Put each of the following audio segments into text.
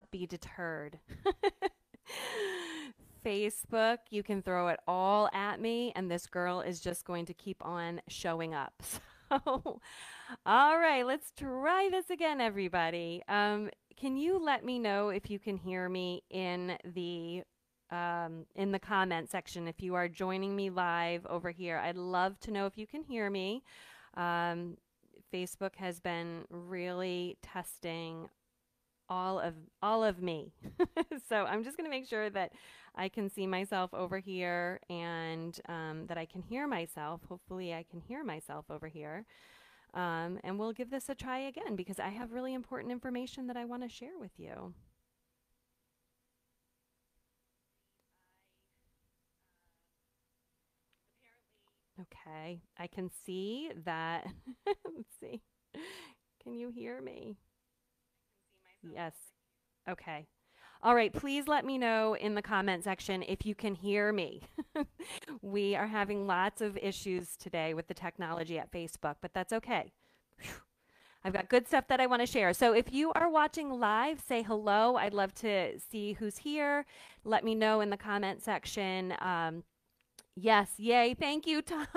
not be deterred. Facebook, you can throw it all at me, and this girl is just going to keep on showing up. So, all right, let's try this again, everybody. Can you let me know if you can hear me in the comment section if you are joining me live over here? I'd love to know if you can hear me. Um, Facebook has been really testing all of me. So I'm just going to make sure that I can see myself over here and that I can hear myself. Hopefully I can hear myself over here. And we'll give this a try again because I have really important information that I want to share with you. Okay, I can see that. Let's see. Can you hear me? Yes. Okay. All right, please let me know in the comment section if you can hear me. We are having lots of issues today with the technology at Facebook, but that's okay. Whew. I've got good stuff that I want to share. So if you are watching live, say hello. I'd love to see who's here. Let me know in the comment section. Yes, yay. Thank you, Todd.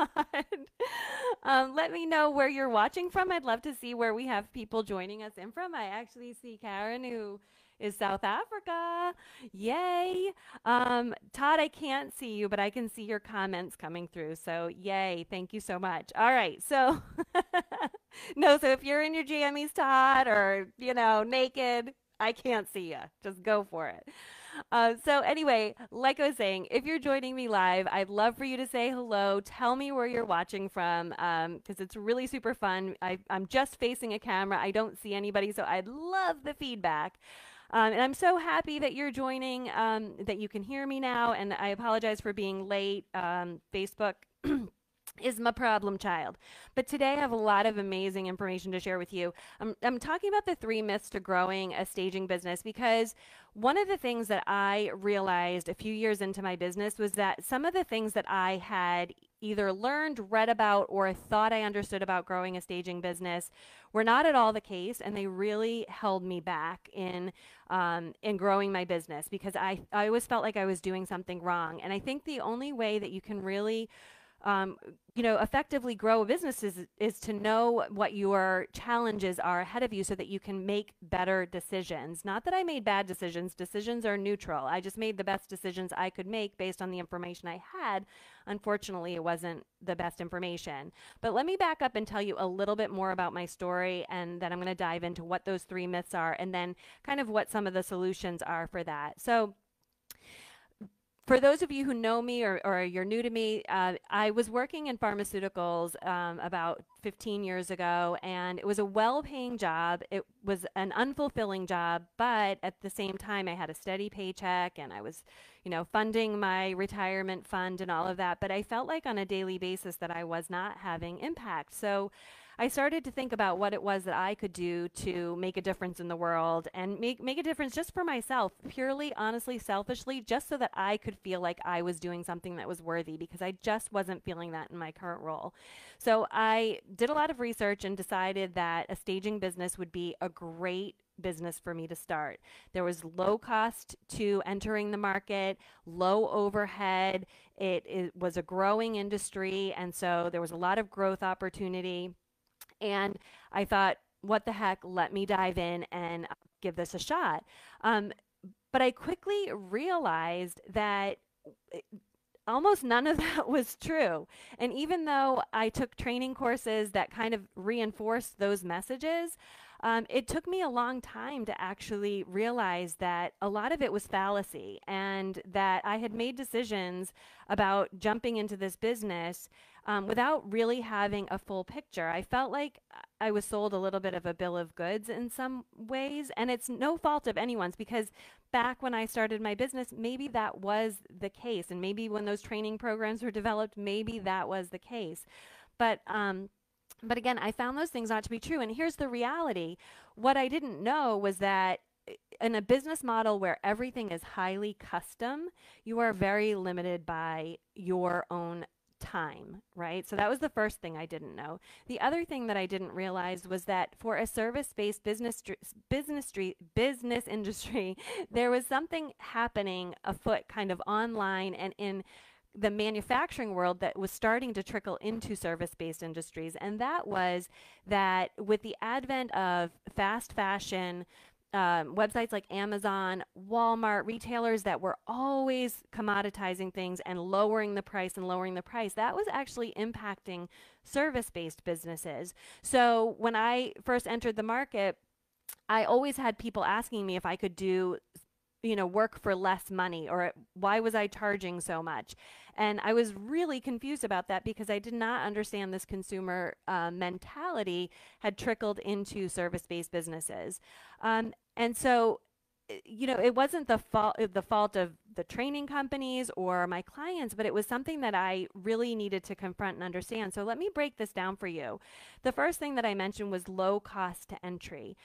Let me know where you're watching from. I'd love to see where we have people joining us in from. I actually see Karen, who is South Africa. Yay. Todd, I can't see you, but I can see your comments coming through. So, yay. Thank you so much. All right. So, no, so if you're in your jammies, Todd, or, naked, I can't see you. Just go for it. So anyway, like I was saying, if you're joining me live, I'd love for you to say hello. Tell me where you're watching from, because it's really super fun. I'm just facing a camera. I don't see anybody, so I'd love the feedback. And I'm so happy that you're joining, that you can hear me now. And I apologize for being late. Facebook is my problem child. But today I have a lot of amazing information to share with you. I'm talking about the 3 myths to growing a staging business because one of the things that I realized a few years into my business was that some of the things that I had either learned, read about, or thought I understood about growing a staging business were not at all the case, and they really held me back in growing my business because I always felt like I was doing something wrong. And I think the only way that you can really um, effectively grow a business is to know what your challenges are ahead of you so that you can make better decisions. Not that I made bad decisions. Decisions are neutral. I just made the best decisions I could make based on the information I had. Unfortunately, it wasn't the best information. But let me back up and tell you a little bit more about my story, and then I'm going to dive into what those 3 myths are and then kind of what some of the solutions are for that. So, for those of you who know me or you're new to me, I was working in pharmaceuticals about 15 years ago, and it was a well-paying job. It was an unfulfilling job, but at the same time, I had a steady paycheck, and I was, funding my retirement fund and all of that. But I felt like on a daily basis that I was not having impact. So I started to think about what it was that I could do to make a difference in the world and make a difference just for myself, purely, honestly, selfishly, just so that I could feel like I was doing something that was worthy because I just wasn't feeling that in my current role. So I did a lot of research and decided that a staging business would be a great business for me to start. There was low cost to entering the market, low overhead. It was a growing industry, and so there was a lot of growth opportunity. And I thought, what the heck, let me dive in and give this a shot. But I quickly realized that almost none of that was true. And even though I took training courses that kind of reinforced those messages, it took me a long time to actually realize that a lot of it was fallacy and that I had made decisions about jumping into this business without really having a full picture. I felt like I was sold a little bit of a bill of goods in some ways, and it's no fault of anyone's because back when I started my business, maybe that was the case, and maybe when those training programs were developed, maybe that was the case. But but again, I found those things not to be true. And here's the reality. What I didn't know was that in a business model where everything is highly custom, you are very limited by your own time, right? So that was the first thing I didn't know. The other thing that I didn't realize was that for a service-based business industry, there was something happening afoot kind of online and in the manufacturing world that was starting to trickle into service-based industries, and that was that with the advent of fast fashion, websites like Amazon, Walmart, retailers that were always commoditizing things and lowering the price and lowering the price, that was actually impacting service based businesses. So when I first entered the market, I always had people asking me if I could do work for less money, or why was I charging so much? And I was really confused about that because I did not understand this consumer mentality had trickled into service-based businesses. And so, it wasn't the fault of the training companies or my clients, but it was something that I really needed to confront and understand. So let me break this down for you. The first thing that I mentioned was low cost to entry.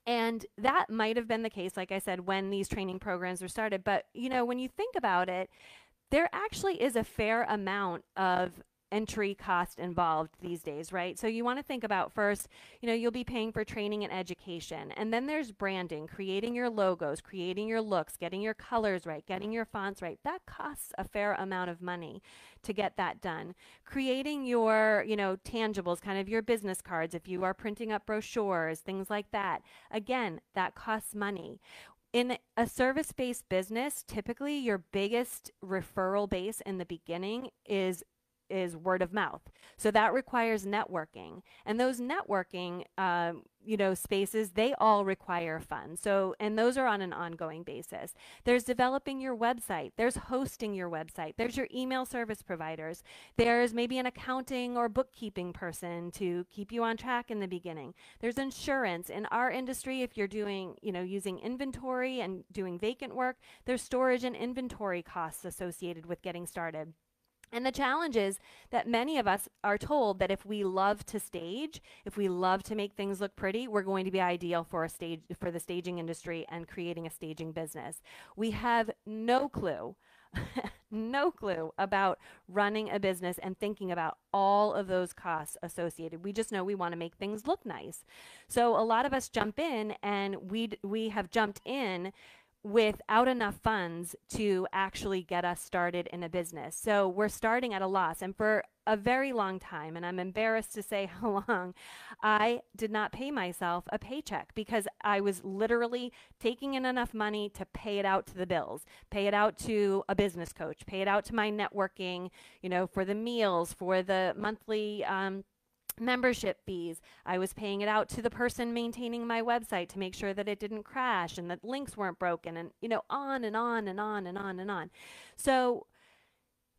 And that might have been the case, like I said, when these training programs were started. But, when you think about it, there actually is a fair amount of entry cost involved these days, right? So you want to think about first, you'll be paying for training and education. And then there's branding, creating your logos, creating your looks, getting your colors right, getting your fonts right. That costs a fair amount of money to get that done. Creating your, tangibles, kind of your business cards, if you are printing up brochures, things like that. Again, that costs money. In a service-based business, typically your biggest referral base in the beginning is word of mouth. So that requires networking. And those networking, spaces, they all require funds. So, and those are on an ongoing basis. There's developing your website. There's hosting your website. There's your email service providers. There's maybe an accounting or bookkeeping person to keep you on track in the beginning. There's insurance. In our industry, if you're doing, using inventory and doing vacant work, there's storage and inventory costs associated with getting started. And the challenge is that many of us are told that if we love to stage, if we love to make things look pretty, we're going to be ideal for the staging industry and creating a staging business. We have no clue, no clue about running a business and thinking about all of those costs associated. We just know we want to make things look nice. So a lot of us jump in, and we have jumped in without enough funds to actually get us started in a business. So we're starting at a loss. And for a very long time, and I'm embarrassed to say how long, I did not pay myself a paycheck because I was literally taking in enough money to pay it out to the bills, pay it out to a business coach, pay it out to my networking, for the meals, for the monthly membership fees. I was paying it out to the person maintaining my website to make sure that it didn't crash and that links weren't broken, and on and on and on and on and on. So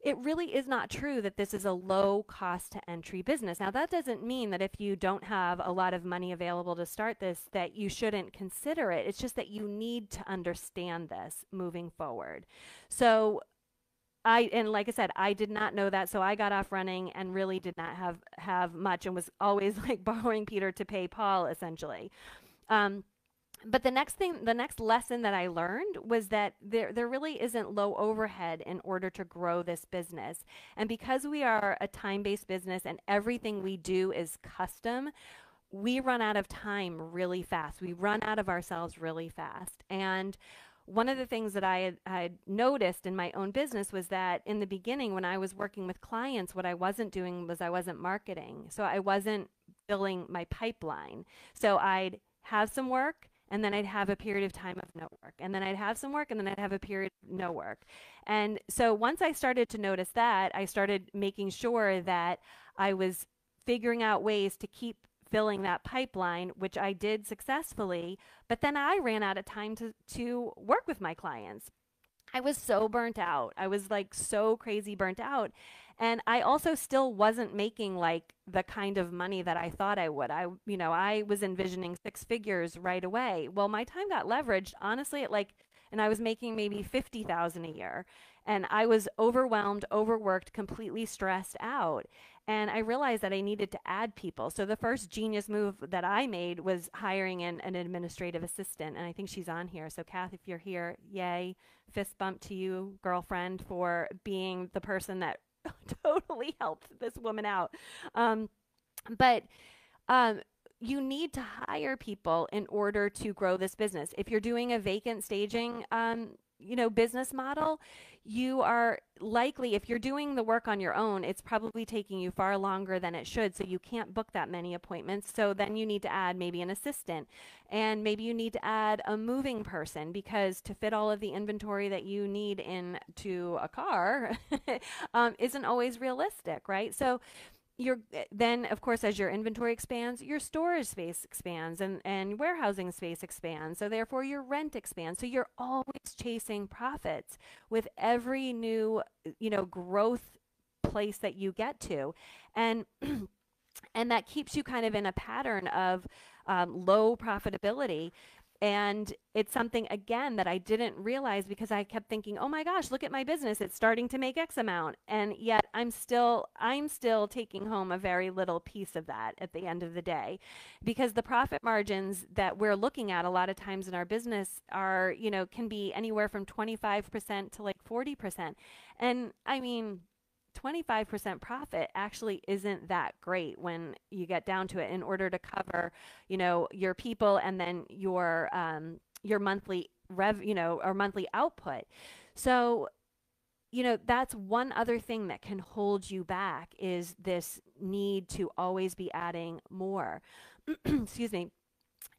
it really is not true that this is a low cost to entry business. Now, that doesn't mean that if you don't have a lot of money available to start this, that you shouldn't consider it. It's just that you need to understand this moving forward. So and like I said, I did not know that, so I got off running and really did not have much, and was always like borrowing Peter to pay Paul, essentially. But the next lesson that I learned was that there really isn't low overhead in order to grow this business. And because we are a time-based business and everything we do is custom, we run out of time really fast. We run out of ourselves really fast. And one of the things that I had noticed in my own business was that in the beginning, when I was working with clients, what I wasn't doing was I wasn't marketing. So I wasn't filling my pipeline. So I'd have some work, and then I'd have a period of time of no work. And then I'd have some work, and then I'd have a period of no work. And so once I started to notice that, I started making sure that I was figuring out ways to keep filling that pipeline, which I did successfully, but then I ran out of time to work with my clients. I was so burnt out. I was like so crazy burnt out. And I also still wasn't making like the kind of money that I thought I would. I was envisioning six figures right away. Well, my time got leveraged, honestly, and I was making maybe 50,000 a year. And I was overwhelmed, overworked, completely stressed out. And I realized that I needed to add people. So the first genius move that I made was hiring an administrative assistant. And I think she's on here. So, Kath, if you're here, yay. Fist bump to you, girlfriend, for being the person that totally helped this woman out. Um, but um, you need to hire people in order to grow this business. If you're doing a vacant staging, business model, you are likely, if you're doing the work on your own, it's probably taking you far longer than it should. So you can't book that many appointments. So then you need to add maybe an assistant, and maybe you need to add a moving person, because to fit all of the inventory that you need into a car isn't always realistic, right? So your then of course, as your inventory expands, your storage space expands, and warehousing space expands, so therefore your rent expands. So you're always chasing profits with every new growth place that you get to. And and that keeps you kind of in a pattern of low profitability. And it's something, again, that I didn't realize, because I kept thinking, oh my gosh, look at my business, it's starting to make X amount. And yet I'm still taking home a very little piece of that at the end of the day, because the profit margins that we're looking at a lot of times in our business are, can be anywhere from 25% to like 40%. And I mean, 25% profit actually isn't that great when you get down to it, in order to cover, your people, and then your monthly or monthly output. So, that's one other thing that can hold you back, is this need to always be adding more. Excuse me.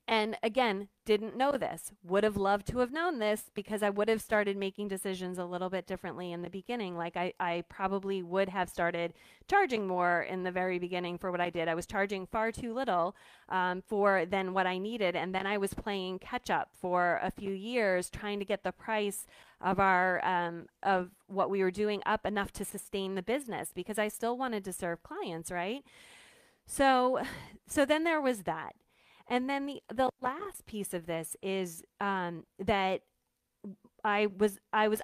And again, didn't know this. Would have loved to have known this, because I would have started making decisions a little bit differently in the beginning. Like I probably would have started charging more in the very beginning for what I did. I was charging far too little for than what I needed. And then I was playing catch up for a few years, trying to get the price of of what we were doing up enough to sustain the business, because I still wanted to serve clients, right? So, so then there was that. And then the last piece of this is that I was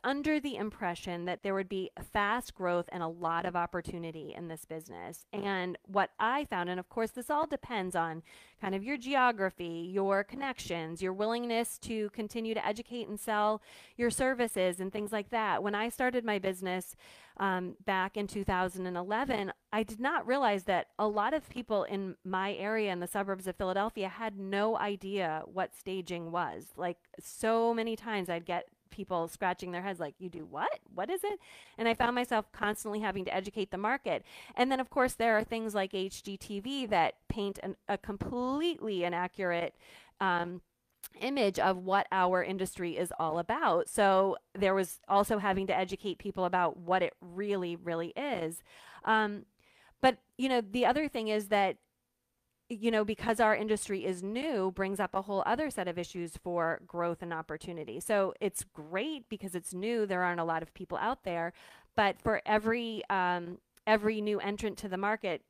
under the impression that there would be fast growth and a lot of opportunity in this business. And what I found, and of course this all depends on kind of your geography, your connections, your willingness to continue to educate and sell your services and things like that. When I started my business back in 2011, I did not realize that a lot of people in my area in the suburbs of Philadelphia had no idea what staging was. Like, so many times I'd get people scratching their heads like, you do what? What is it? And I found myself constantly having to educate the market. And then, of course, there are things like HGTV that paint a completely inaccurate image of what our industry is all about. So there was also having to educate people about what it really, really is. But, the other thing is that, because our industry is new, brings up a whole other set of issues for growth and opportunity. So it's great because it's new. There aren't a lot of people out there, but for every new entrant to the market,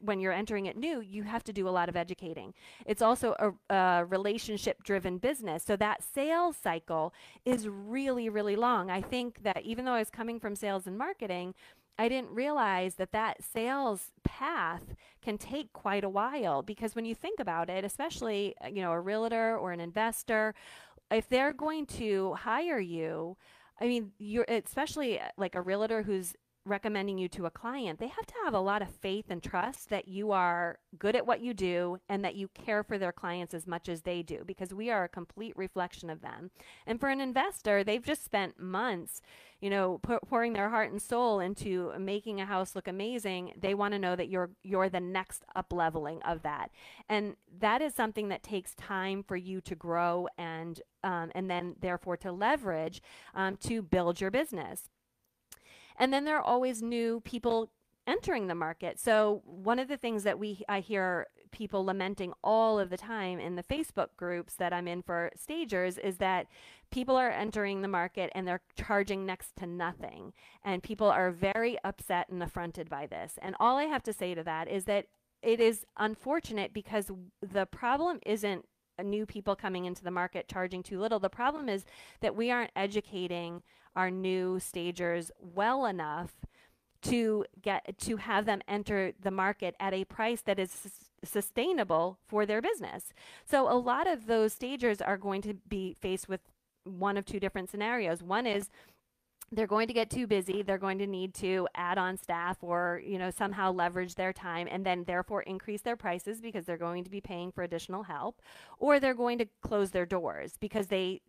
when you're entering it new, you have to do a lot of educating. It's also a relationship driven business. So that sales cycle is really, really long. I think that even though I was coming from sales and marketing, I didn't realize that sales path can take quite a while, because when you think about it, especially, a realtor or an investor, if they're going to hire you, I mean, you're especially like a realtor who's recommending you to a client, they have to have a lot of faith and trust that you are good at what you do and that you care for their clients as much as they do, because we are a complete reflection of them. And for an investor, they've just spent months, pouring their heart and soul into making a house look amazing. They want to know that you're the next up leveling of that. And that is something that takes time for you to grow, and then therefore to leverage to build your business. And then there are always new people entering the market. So one of the things that I hear people lamenting all of the time in the Facebook groups that I'm in for stagers is that people are entering the market and they're charging next to nothing. And people are very upset and affronted by this. And all I have to say to that is that it is unfortunate, because the problem isn't new people coming into the market charging too little. The problem is that we aren't educating our new stagers well enough to have them enter the market at a price that is sustainable for their business. So a lot of those stagers are going to be faced with one of two different scenarios. One is they're going to get too busy. They're going to need to add on staff or, somehow leverage their time and then therefore increase their prices because they're going to be paying for additional help, or they're going to close their doors because they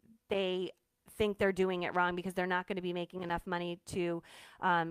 think they're doing it wrong because they're not going to be making enough money to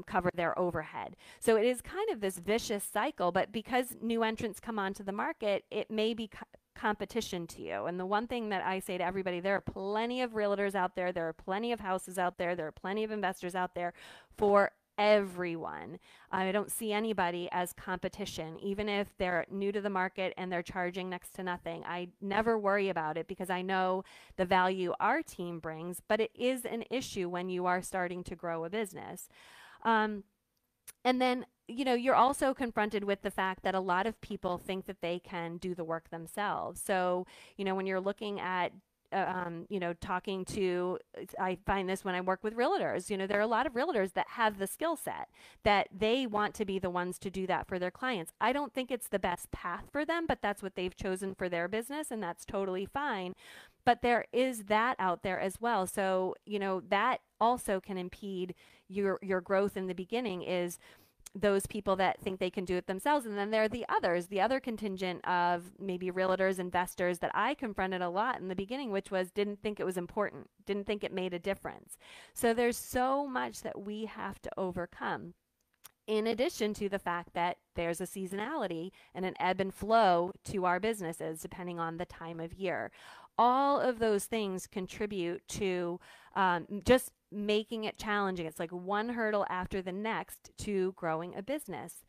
cover their overhead. So it is kind of this vicious cycle, but because new entrants come onto the market, it may be competition to you. And the one thing that I say to everybody, there are plenty of realtors out there, there are plenty of houses out there are plenty of investors out there for everyone. I don't see anybody as competition, even if they're new to the market and they're charging next to nothing. I never worry about it because I know the value our team brings, but it is an issue when you are starting to grow a business. And then, you're also confronted with the fact that a lot of people think that they can do the work themselves. So, when you're looking at talking to, I find this when I work with realtors, there are a lot of realtors that have the skill set that they want to be the ones to do that for their clients. I don't think it's the best path for them, but that's what they've chosen for their business, and that's totally fine. But there is that out there as well. So, that also can impede your growth in the beginning, is those people that think they can do it themselves. And then there are the others, the other contingent of maybe realtors, investors that I confronted a lot in the beginning, which was didn't think it was important, didn't think it made a difference. So there's so much that we have to overcome, in addition to the fact that there's a seasonality and an ebb and flow to our businesses depending on the time of year. All of those things contribute to just making it challenging. It's like one hurdle after the next to growing a business.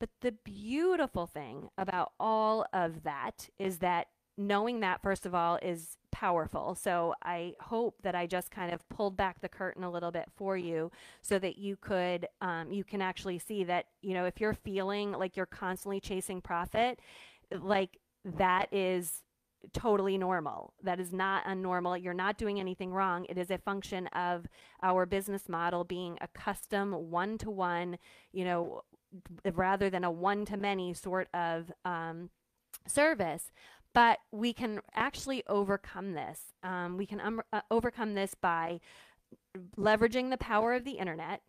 But the beautiful thing about all of that is that knowing that, first of all, is powerful. So I hope that I just kind of pulled back the curtain a little bit for you so that you can actually see that, if you're feeling like you're constantly chasing profit, like that is totally normal. That is not unnormal. You're not doing anything wrong. It is a function of our business model being a custom one-to-one, rather than a one-to-many sort of service. But we can actually overcome this. We can overcome this by leveraging the power of the internet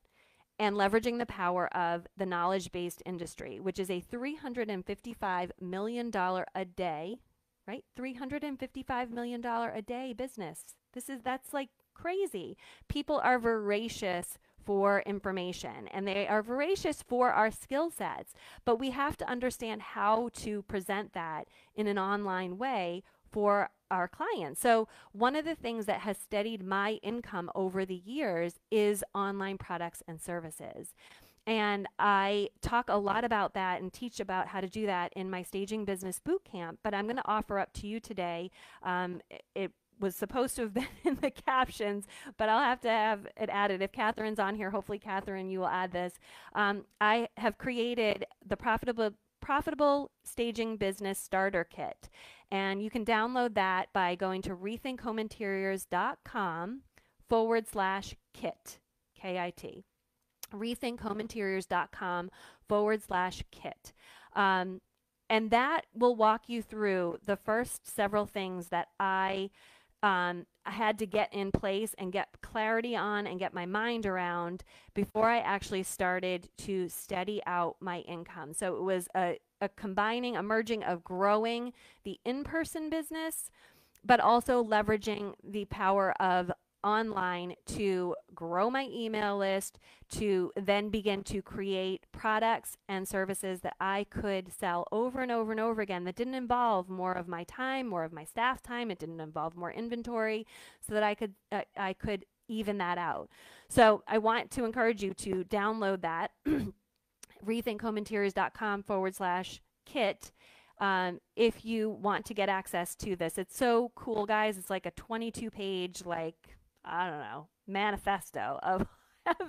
and leveraging the power of the knowledge-based industry, which is a $355 million a day, right? $355 million a day business. That's like crazy. People are voracious for information and they are voracious for our skill sets, but we have to understand how to present that in an online way for our clients. So one of the things that has steadied my income over the years is online products and services. And I talk a lot about that and teach about how to do that in my Staging Business Bootcamp, but I'm going to offer up to you today. It was supposed to have been in the captions, but I'll have to have it added. If Catherine's on here, hopefully Catherine, you will add this. I have created the Profitable Staging Business Starter Kit, and you can download that by going to rethinkhominteriors.com/kit, K-I-T. rethinkhominteriors.com/kit. And that will walk you through the first several things that I had to get in place and get clarity on and get my mind around before I actually started to steady out my income. So it was a merging of growing the in-person business, but also leveraging the power of online to grow my email list, to then begin to create products and services that I could sell over and over and over again that didn't involve more of my time, more of my staff time. It didn't involve more inventory, so that I could even that out. So I want to encourage you to download that, rethinkhominteriors.com/kit. If you want to get access to this. It's so cool, guys. It's like a 22-page, I don't know, manifesto of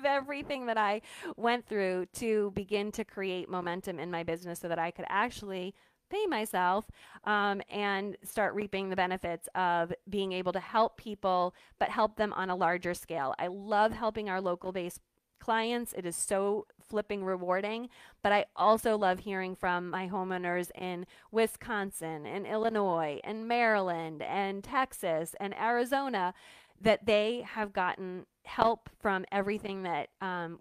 everything that I went through to begin to create momentum in my business so that I could actually pay myself and start reaping the benefits of being able to help people, but help them on a larger scale. I love helping our local-based clients. It is so flipping rewarding. But I also love hearing from my homeowners in Wisconsin and Illinois and Maryland and Texas and Arizona that they have gotten help from everything that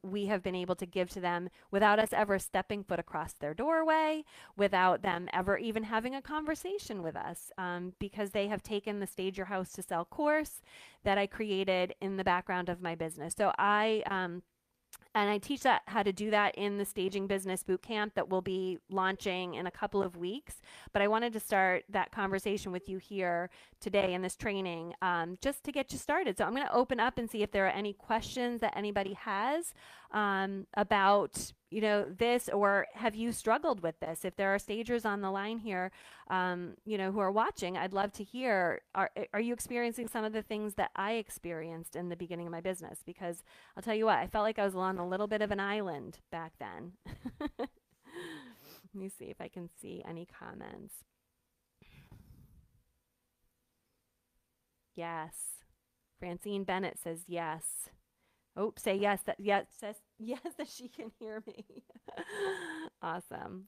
we have been able to give to them without us ever stepping foot across their doorway, without them ever even having a conversation with us, because they have taken the Stage Your House to Sell course that I created in the background of my business. So I teach that how to do that in the Staging Business Bootcamp that will be launching in a couple of weeks. But I wanted to start that conversation with you here today in this training, just to get you started. So I'm going to open up and see if there are any questions that anybody has about this, or have you struggled with this? If there are stagers on the line here, who are watching, I'd love to hear, are you experiencing some of the things that I experienced in the beginning of my business? Because I'll tell you what, I felt like I was on a little bit of an island back then. Let me see if I can see any comments. Yes. Francine Bennett says yes. Oh, say yes. That yes says yes that she can hear me. Awesome.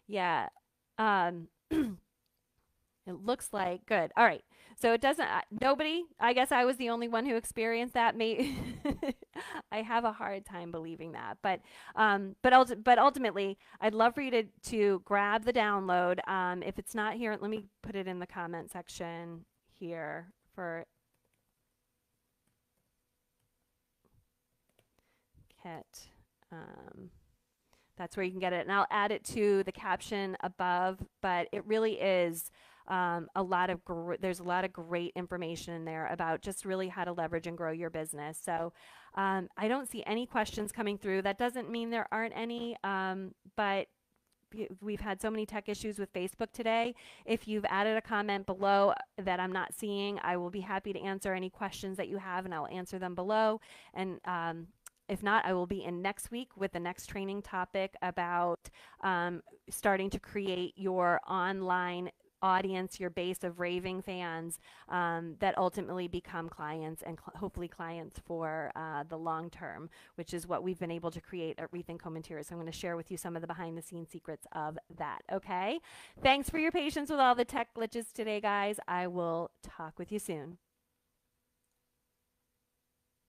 Yeah. Um, it looks like good. All right. So it doesn't. Nobody. I guess I was the only one who experienced that. May I have a hard time believing that, but ultimately, I'd love for you to grab the download. If it's not here, let me put it in the comment section here for Kit. That's where you can get it, and I'll add it to the caption above. But it really is there's a lot of great information in there about just really how to leverage and grow your business. So I don't see any questions coming through. That doesn't mean there aren't any, but we've had so many tech issues with Facebook today. If you've added a comment below that I'm not seeing, I will be happy to answer any questions that you have, and I'll answer them below. And if not, I will be in next week with the next training topic about starting to create your online audience, your base of raving fans that ultimately become clients, and hopefully clients for the long term, which is what we've been able to create at Rethink Home Interiors. So I'm going to share with you some of the behind the scenes secrets of that. Okay. Thanks for your patience with all the tech glitches today, guys. I will talk with you soon.